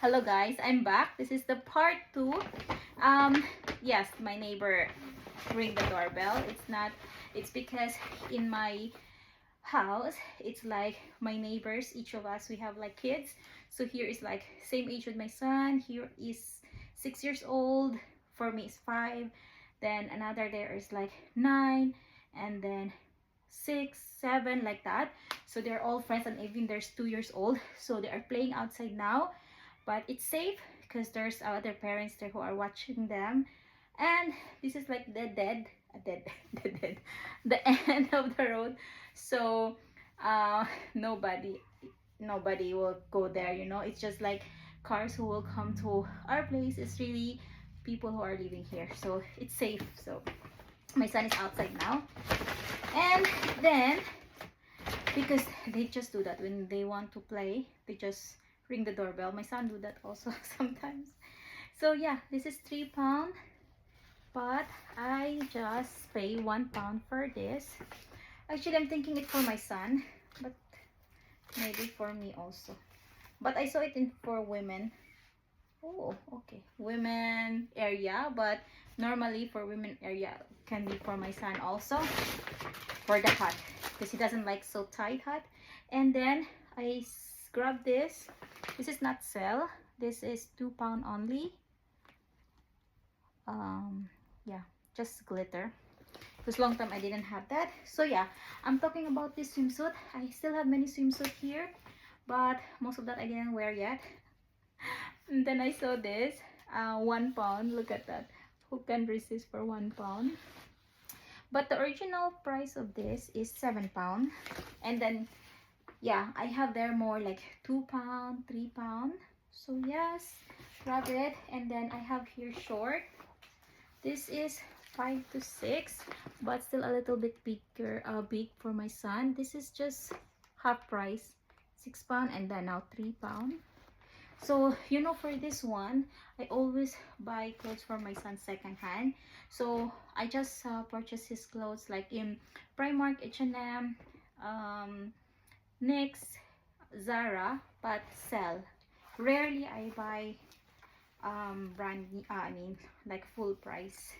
Hello guys, I'm back. This is the part 2. Um yes, my neighbor ring the doorbell. It's because in my house, it's like my neighbors, each of us, we have like kids. So here is like same age with my son. Here is 6 years old. For me is 5. Then another there is like 9, and then 6, 7, like that. So they're all friends, and even there's 2 years old. So they are playing outside now, but it's safe because there's other parents there who are watching them. And this is like the dead dead the dead the end of the road. So uh nobody nobody will go there, it's just like cars who will come to our place. It's really people who are living here, so it's safe. So my son is outside now, and then because they just do that when they want to play, they just ring the doorbell. My son do that also sometimes. So yeah, this is £3, but I just pay £1 for this. Actually, I'm thinking it for my son, but maybe for me also. But I saw it in for women. Oh, okay, women area, but normally for women area can be for my son also, for the hat, because he doesn't like so tight hat. And then I grabbed this. This is not sale. This is £2 only. Yeah, just glitter, because long time I didn't have that. So yeah, I'm talking about this swimsuit. I still have many swimsuit here, but most of that I didn't wear yet. And then I saw this, £1. Look at that. Who can resist for £1? But the original price of this is £7. And then yeah, I have there more like £2, £3. So yes, grab it. And then I have here short. This is 5 to 6, but still a little bit bigger, big for my son. This is just half price, £6, and then now £3. So for this one, I always buy clothes for my son second hand. So I just purchase his clothes like in Primark, H&M, NYX, Zara, but sell. Rarely I buy brand, I mean like full price.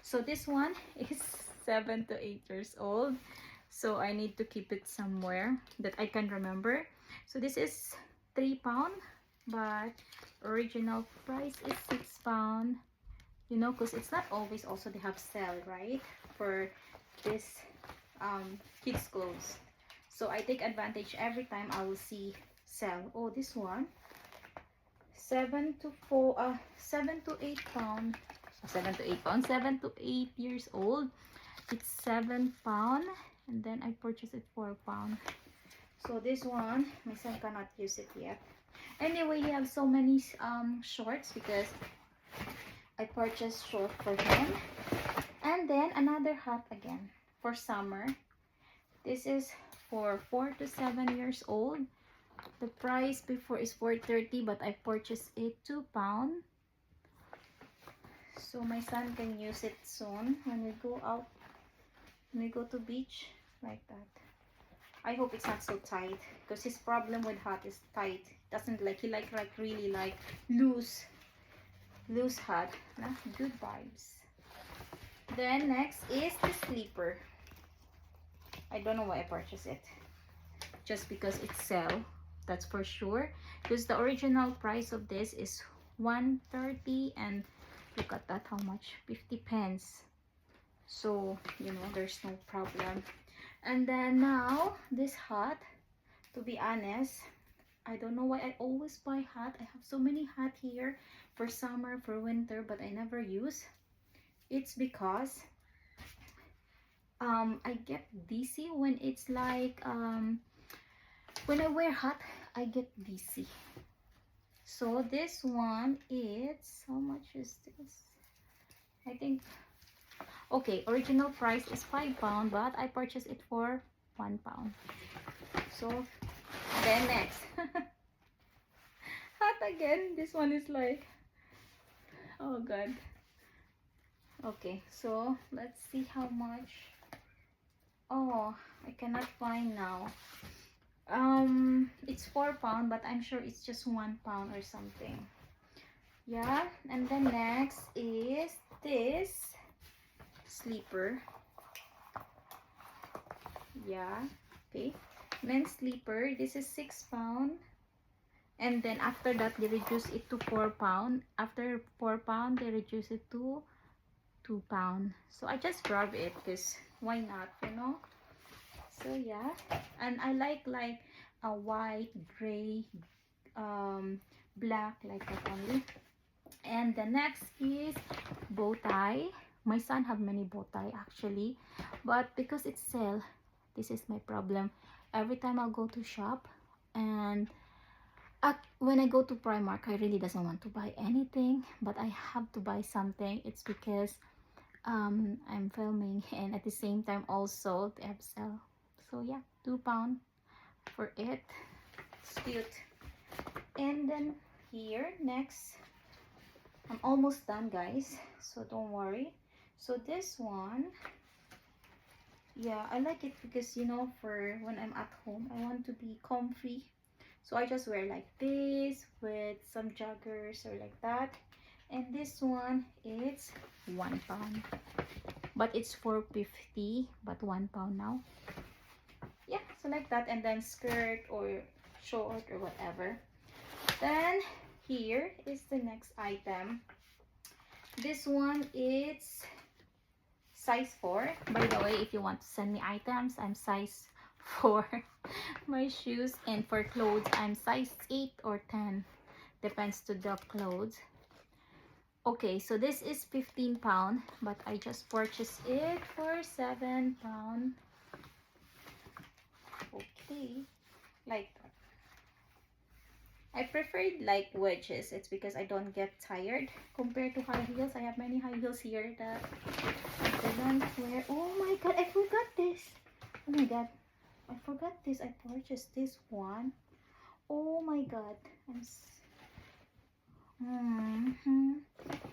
So this one is 7 to 8 years old, so I need to keep it somewhere that I can remember. So this is £3, but original price is £6, because it's not always also they have sale, right, for this kids clothes. So I take advantage every time I will see sale. Oh, this one 7 to 8 pound. 7 to 8 pounds, 7 to 8 years old. It's £7, and then I purchased it for £1. So this one my son cannot use it yet. Anyway, he has so many shorts because I purchased short for him. And then another hat again for summer. This is for 4 to 7 years old. The price before is $4.30, but I purchased it £2. So my son can use it soon when we go out, when we go to beach, like that. I hope it's not so tight, because his problem with hat is tight. Doesn't like, he like really like loose hat. Nah, good vibes. Then next is the slipper. I don't know why I purchased it. Just because it's sale, that's for sure. Because the original price of this is $1.30, and look at that, how much, 50 pence. So there's no problem. And then now this hat, to be honest, I don't know why I always buy hat. I have so many hat here for summer, for winter, but I never use. It's because I get dizzy when it's like when I wear hat, I get dizzy. So this one is, how much is this? I think, okay, original price is £5, but I purchased it for £1. So then next, hat again. This one is like, oh god. Okay, so let's see how much. Oh, I cannot find now. It's 4 pound, but I'm sure it's just 1 pound or something. Yeah, and then next is this sleeper. Yeah, okay. Men's sleeper. This is 6 pound. And then after that, they reduce it to 4 pound. After 4 pound, they reduce it to 2 pound. So I just grab it because why not, you know? So yeah, and I like a white, gray, black, like that only. And the next is bow tie. My son have many bow tie actually, but because it's sale, this is my problem. Every time I'll go to shop, and when I go to Primark, I really doesn't want to buy anything, but I have to buy something. It's because I'm filming, and at the same time also they have sale. So yeah, 2 pound for it. It's cute. And then here next, I'm almost done, guys, so don't worry. So this one, yeah, I like it because, you know, for when I'm at home, I want to be comfy. So I just wear like this with some joggers or like that. And this one is 1 pound, but it's 4.50, but 1 pound now. Yeah, so like that. And then skirt or short or whatever. Then here is the next item. This one is size 4. By the way, if you want to send me items, I'm size 4. My shoes, and for clothes, I'm size 8 or 10. Depends to the clothes. Okay, so this is 15 pound, but I just purchased it for 7 pound. Okay, like I preferred like wedges. It's because I don't get tired compared to high heels. I have many high heels here that I don't wear. Oh my god, I forgot this. Oh my god, I forgot this. I purchased this one. Oh my god,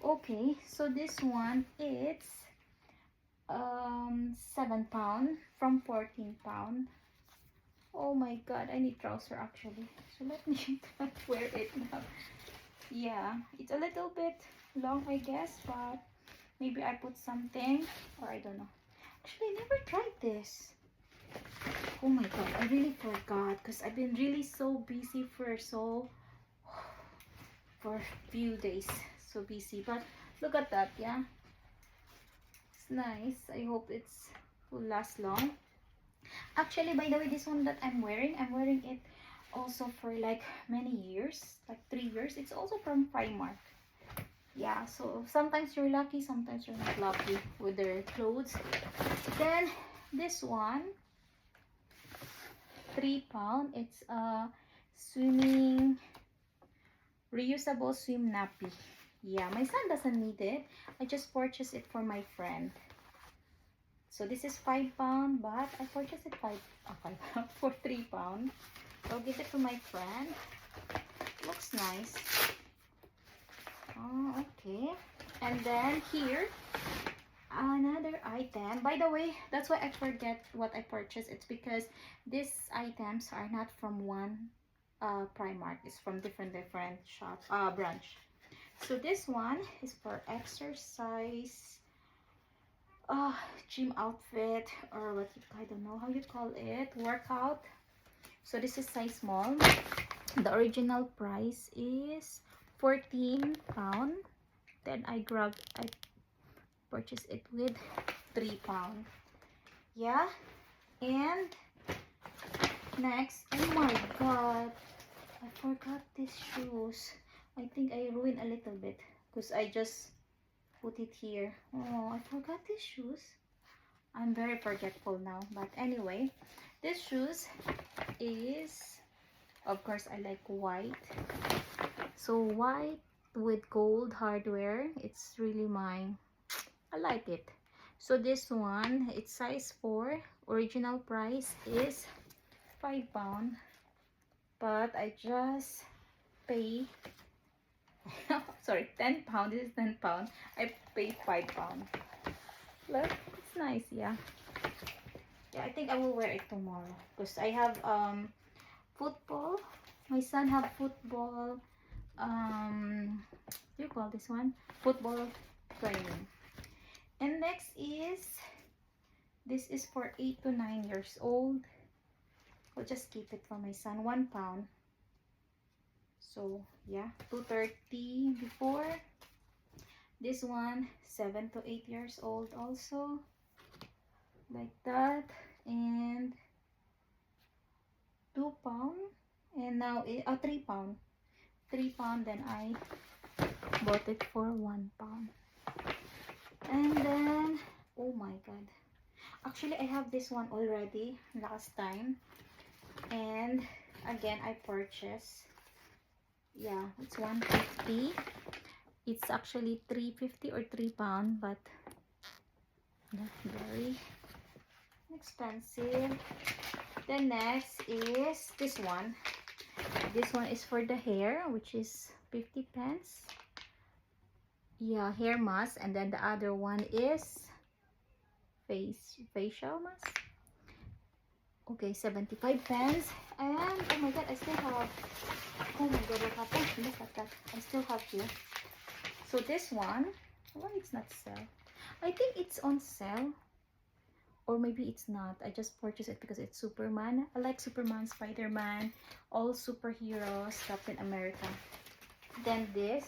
okay, so this one it's 7 pound from 14 pound. Oh my god, I need trouser actually. So let me wear it now. Yeah, it's a little bit long, I guess, but maybe I put something, or I don't know. Actually, I never tried this. Oh my god, I really forgot because I've been really so busy for a few days. So busy, but look at that, yeah. It's nice. I hope it's will last long. Actually, by the way, this one that I'm wearing it also for like many years, like 3 years. It's also from Primark. Yeah, so sometimes you're lucky, sometimes you're not lucky with their clothes. Then this one, 3 pound. It's a swimming reusable swim nappy. Yeah, my son doesn't need it. I just purchased it for my friend. So this is 5 pound, but I purchased it for 3 pound. So I'll give it to my friend. Looks nice. Oh, okay. And then here, another item. By the way, that's why I forget what I purchased. It's because these items are not from one Primark. It's from different shop branch. So this one is for exercise, gym outfit, or what I don't know how you call it, workout. So this is size small. The original price is 14 pound. Then I purchased it with 3 pound. Yeah. And next, oh my god, I forgot these shoes. I think I ruined a little bit because I just put it here. Oh, I forgot these shoes. I'm very forgetful now, but anyway, this shoes is, of course, I like white. So white with gold hardware, it's really I like it. So this one, it's size 4. Original price is 5 pound, but I just pay sorry, 10 pound. This is 10 pound. I paid 5 pound. Look, it's nice. Yeah, I think I will wear it tomorrow because I have football. My son have football, what do you call this one? Football training. And next is, this is for 8 to 9 years old. I'll just keep it for my son, 1 pound. So yeah, 230 before. This one, 7 to 8 years old also, like that. And 2 pound, and now 3 pound. 3 pound, then I bought it for 1 pound. And then, oh my god, actually I have this one already last time, and again I purchased, yeah, it's 150. It's actually 350 or 3 pound, but yeah, very expensive. The next is this one. This one is for the hair, which is 50 pence. Yeah, hair mask. And then the other one is facial mask. Okay, 75 pence. And oh my god, I still have, oh my god, what happened? Look at that. I still have here. So this one, why it's not sale? I think it's on sale. Or maybe it's not. I just purchased it because it's Superman. I like Superman, Spider-Man, all superheroes, Captain America. Then this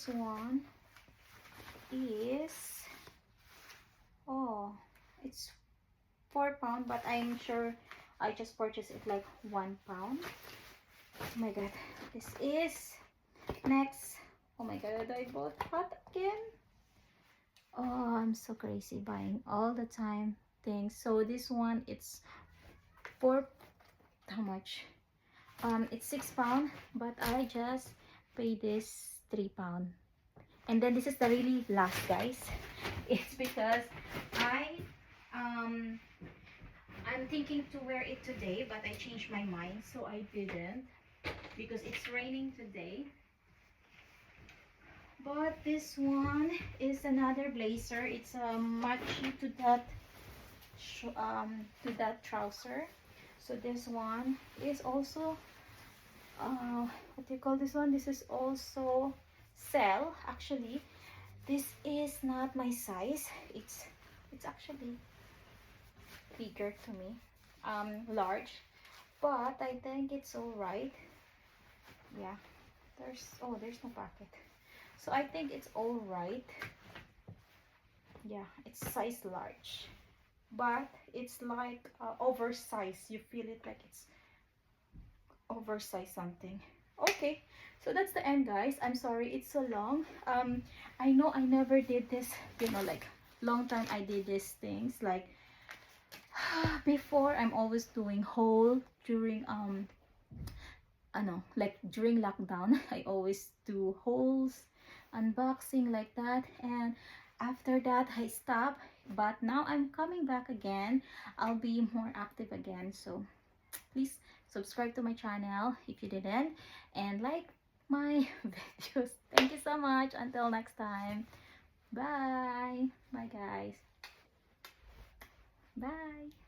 one is, oh, it's 4 pound, but I'm sure I just purchased it like 1 pound. Oh my god, this is next. Oh my god, I bought what again? Oh, I'm so crazy buying all the time things. So this one, it's 4, how much? It's 6 pound, but I just pay this 3 pound. And then this is the really last, guys. It's because I'm thinking to wear it today, but I changed my mind, so I didn't, because it's raining today. But this one is another blazer. It's matching to that trouser. So this one is also what do you call this one? This is also sale. Actually, this is not my size. It's actually bigger to me, large, but I think it's all right. Yeah, there's no pocket. So I think it's all right. Yeah, it's size large, but it's like oversized. You feel it like it's oversized something. Okay, so that's the end, guys. I'm sorry it's so long. I know I never did this, you know, like long time I did these things like before. I'm always doing haul during I know, like during lockdown. I always do hauls, unboxing like that, and after that I stopped, but now I'm coming back again. I'll be more active again, so please subscribe to my channel if you didn't, and like my videos. Thank you so much. Until next time, bye. Bye, guys. Bye.